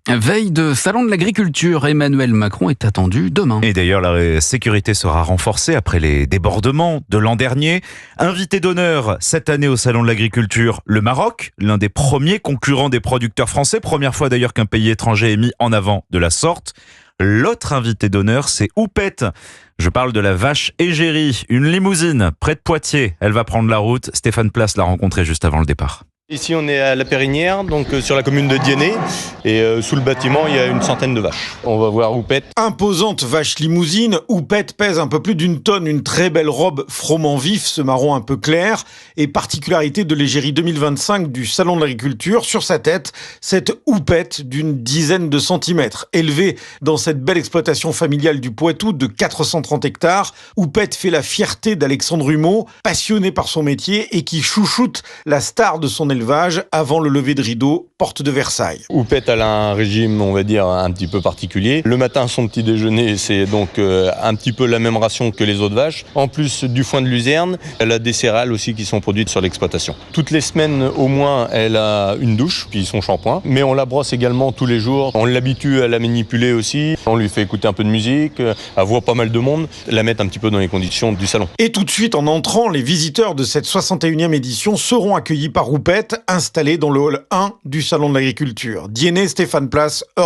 Veille de salon de l'agriculture, Emmanuel Macron est attendu demain. Et d'ailleurs, la sécurité sera renforcée après les débordements de l'an dernier. Invité d'honneur cette année au salon de l'agriculture, le Maroc, l'un des premiers concurrents des producteurs français. Première fois d'ailleurs qu'un pays étranger est mis en avant de la sorte. L'autre invité d'honneur, c'est Houppette. Je parle de la vache égérie, une limousine près de Poitiers. Elle va prendre la route. Stéphane Place l'a rencontrée juste avant le départ. Ici on est à La Périnière, donc sur la commune de Diennet, et sous le bâtiment il y a une centaine de vaches. On va voir Houppette. Imposante vache limousine, Houppette pèse un peu plus d'une tonne, une très belle robe froment vif, ce marron un peu clair, et particularité de l'égérie 2025 du Salon de l'Agriculture, sur sa tête, cette Houppette d'une dizaine de centimètres. Élevée dans cette belle exploitation familiale du Poitou de 430 hectares, Houppette fait la fierté d'Alexandre Humeau, passionné par son métier et qui chouchoute la star de son élevage avant le lever de rideau, porte de Versailles. Houppette, elle a un régime, on va dire, un petit peu particulier. Le matin, son petit déjeuner, c'est donc un petit peu la même ration que les autres vaches. En plus du foin de luzerne, elle a des céréales aussi qui sont produites sur l'exploitation. Toutes les semaines, au moins, elle a une douche, puis son shampoing. Mais on la brosse également tous les jours. On l'habitue à la manipuler aussi. On lui fait écouter un peu de musique. Elle voit pas mal de monde. La mettre un petit peu dans les conditions du salon. Et tout de suite, en entrant, les visiteurs de cette 61e édition seront accueillis par Houppette, installé dans le hall 1 du Salon de l'Agriculture. Diennet, Stéphane Place, Europe.